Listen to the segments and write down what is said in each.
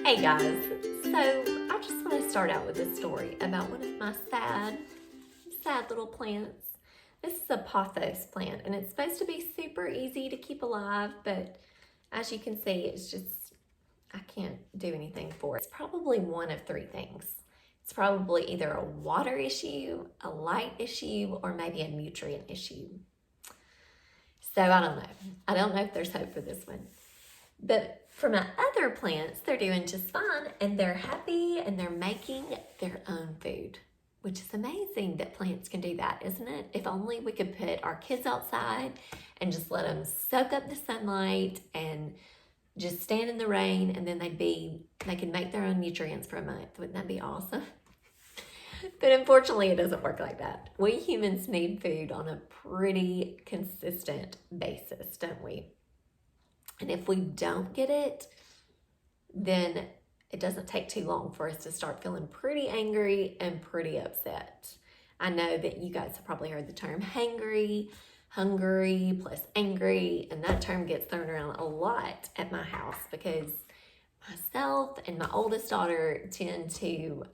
Hey guys, so I just want to start out with a story about one of my sad little plants. This is a pothos plant and it's supposed to be super easy to keep alive, but as you can see, I can't do anything for it. It's probably one of three things. It's probably either a water issue, a light issue, or maybe a nutrient issue. So I don't know. I don't know if there's hope for this one. But for my other plants, they're doing just fine and they're happy and they're making their own food, which is amazing that plants can do that, isn't it? If only we could put our kids outside and just let them soak up the sunlight and just stand in the rain, and then they can make their own nutrients for a month. Wouldn't that be awesome? But unfortunately, it doesn't work like that. We humans need food on a pretty consistent basis, don't we? And if we don't get it, then it doesn't take too long for us to start feeling pretty angry and pretty upset. I know that you guys have probably heard the term hangry, hungry plus angry, and that term gets thrown around a lot at my house because myself and my oldest daughter tend to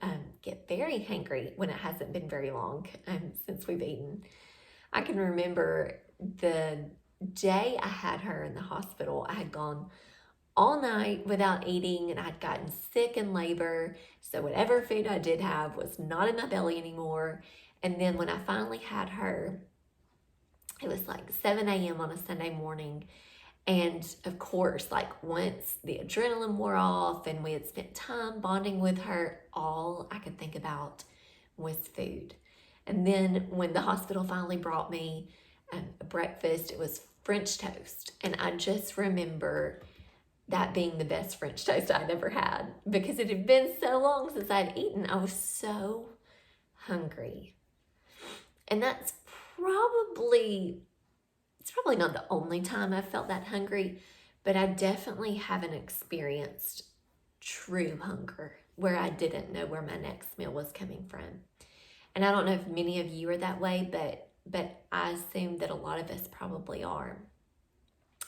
get very hangry when it hasn't been very long since we've eaten. I can remember the day I had her in the hospital, I had gone all night without eating and I'd gotten sick in labor. So whatever food I did have was not in my belly anymore. And then when I finally had her, it was like 7 a.m. on a Sunday morning. And of course, like once the adrenaline wore off and we had spent time bonding with her, all I could think about was food. And then when the hospital finally brought me a breakfast, it was French toast. And I just remember that being the best French toast I'd ever had because it had been so long since I'd eaten. I was so hungry. And it's probably not the only time I've felt that hungry, but I definitely haven't experienced true hunger where I didn't know where my next meal was coming from. And I don't know if many of you are that way, but I assume that a lot of us probably are.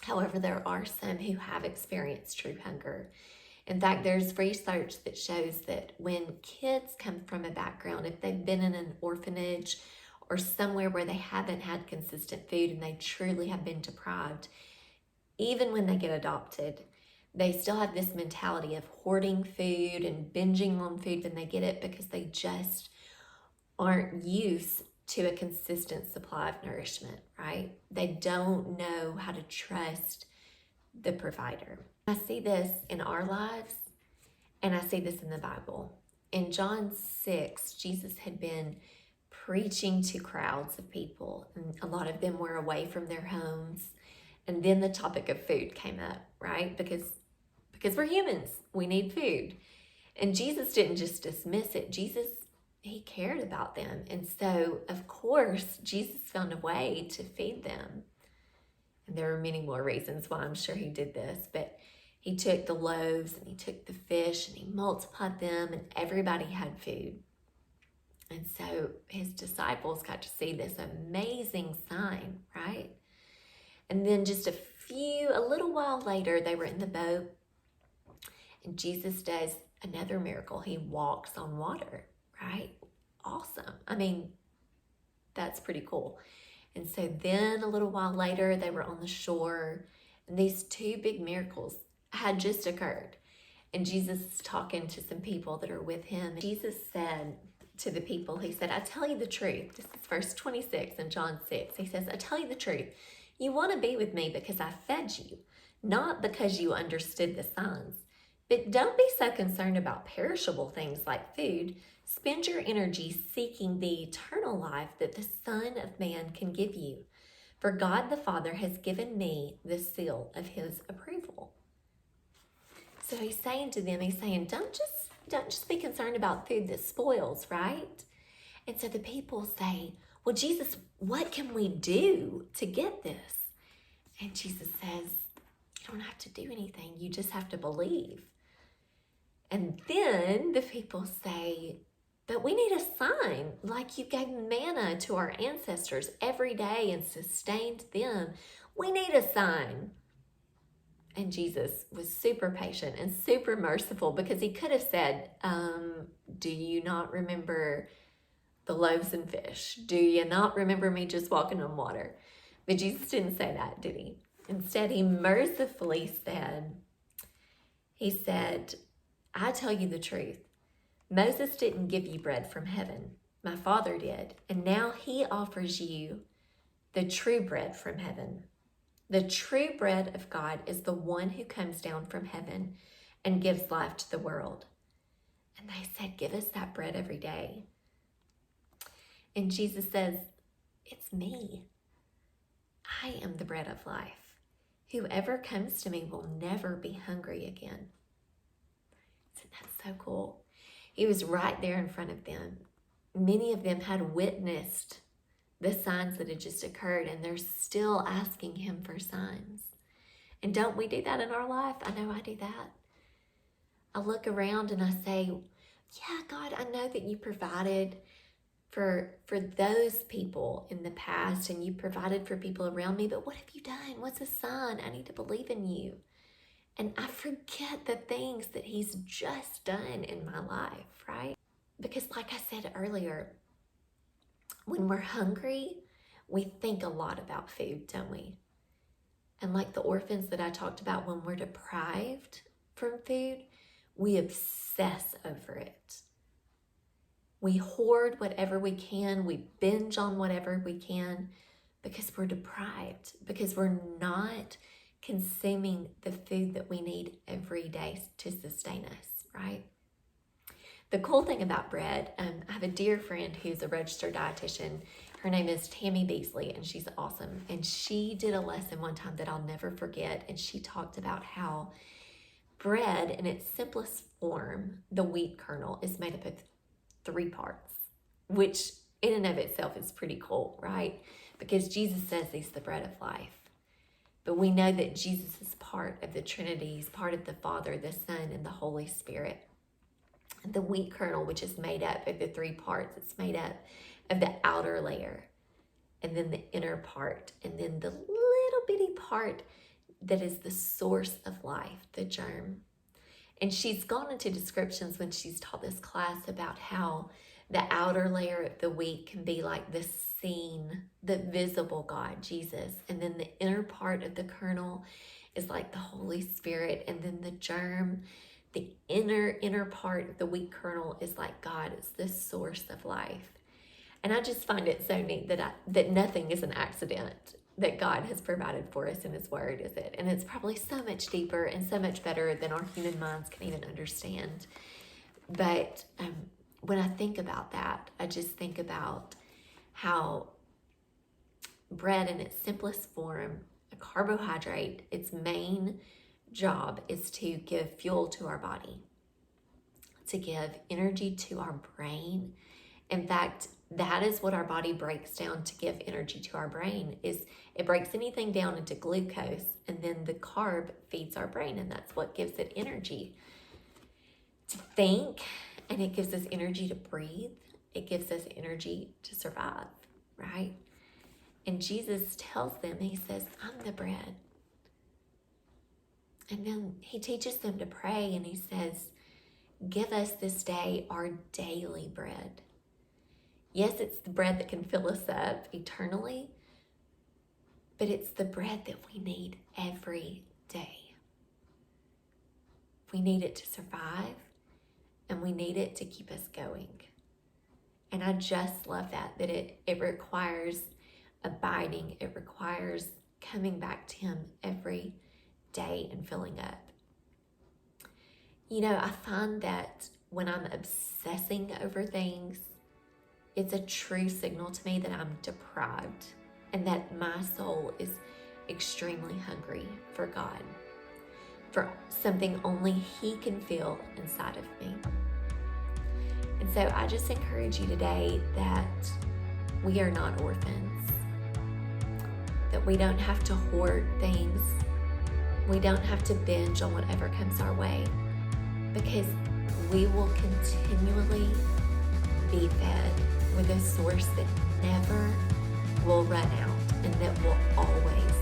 However, there are some who have experienced true hunger. In fact, there's research that shows that when kids come from a background, if they've been in an orphanage or somewhere where they haven't had consistent food and they truly have been deprived, even when they get adopted, they still have this mentality of hoarding food and binging on food when they get it because they just aren't used to a consistent supply of nourishment, right? They don't know how to trust the provider. I see this in our lives and I see this in the Bible. In John 6, Jesus had been preaching to crowds of people, and a lot of them were away from their homes. And then the topic of food came up, right? Because we're humans, we need food. And Jesus didn't just dismiss it. He cared about them. And so, of course, Jesus found a way to feed them. And there are many more reasons why I'm sure he did this, but he took the loaves and he took the fish and he multiplied them and everybody had food. And so his disciples got to see this amazing sign, right? And then just a little while later, they were in the boat and Jesus does another miracle. He walks on water, right? Awesome. I mean, that's pretty cool. And so then a little while later, they were on the shore and these two big miracles had just occurred. And Jesus is talking to some people that are with him. And Jesus said to the people, he said, I tell you the truth. This is verse 26 in John 6. He says, I tell you the truth. You want to be with me because I fed you, not because you understood the signs. But don't be so concerned about perishable things like food. Spend your energy seeking the eternal life that the Son of Man can give you. For God the Father has given me the seal of his approval. So he's saying to them, don't just be concerned about food that spoils, right? And so the people say, well, Jesus, what can we do to get this? And Jesus says, you don't have to do anything. You just have to believe. And then the people say, but we need a sign, like you gave manna to our ancestors every day and sustained them. We need a sign. And Jesus was super patient and super merciful, because he could have said, do you not remember the loaves and fish? Do you not remember me just walking on water? But Jesus didn't say that, did he? Instead, he mercifully said, I tell you the truth. Moses didn't give you bread from heaven. My Father did. And now he offers you the true bread from heaven. The true bread of God is the one who comes down from heaven and gives life to the world. And they said, give us that bread every day. And Jesus says, it's me. I am the bread of life. Whoever comes to me will never be hungry again. Isn't that so cool? He was right there in front of them. Many of them had witnessed the signs that had just occurred, and they're still asking him for signs. And don't we do that in our life? I know I do that. I look around and I say, yeah, God, I know that you provided for those people in the past, and you provided for people around me, but what have you done? What's a sign? I need to believe in you. And I forget the things that he's just done in my life, right? Because like I said earlier, when we're hungry, we think a lot about food, don't we? And like the orphans that I talked about, when we're deprived from food, we obsess over it. We hoard whatever we can. We binge on whatever we can because we're deprived, because we're not consuming the food that we need every day to sustain us, right? The cool thing about bread, I have a dear friend who's a registered dietitian. Her name is Tammy Beasley, and she's awesome. And she did a lesson one time that I'll never forget, and she talked about how bread in its simplest form, the wheat kernel, is made up of 3 parts, which in and of itself is pretty cool, right? Because Jesus says he's the bread of life. But we know that Jesus is part of the Trinity. He's part of the Father, the Son, and the Holy Spirit. And the wheat kernel, which is made up of the 3 parts, it's made up of the outer layer, and then the inner part, and then the little bitty part that is the source of life, the germ. And she's gone into descriptions when she's taught this class about how the outer layer of the wheat can be like the seen, the visible God, Jesus. And then the inner part of the kernel is like the Holy Spirit. And then the germ, the inner part of the wheat kernel is like God. It's the source of life. And I just find it so neat that nothing is an accident that God has provided for us in his word, is it? And it's probably so much deeper and so much better than our human minds can even understand. But when I think about that, I just think about how bread in its simplest form, a carbohydrate, its main job is to give fuel to our body, to give energy to our brain. In fact, that is what our body breaks down to give energy to our brain. Is it breaks anything down into glucose, and then the carb feeds our brain, and that's what gives it energy to think, and it gives us energy to breathe. It gives us energy to survive, right? And Jesus tells them, he says, I'm the bread. And then he teaches them to pray, and he says, give us this day our daily bread. Yes, it's the bread that can fill us up eternally, but it's the bread that we need every day. We need it to survive, and we need it to keep us going. And I just love that it requires abiding. It requires coming back to him every day and filling up. You know, I find that when I'm obsessing over things, it's a true signal to me that I'm deprived and that my soul is extremely hungry for God, for something only he can feel inside of me. And so I just encourage you today that we are not orphans, that we don't have to hoard things. We don't have to binge on whatever comes our way, because we will continually be fed with a source that never will run out and that will always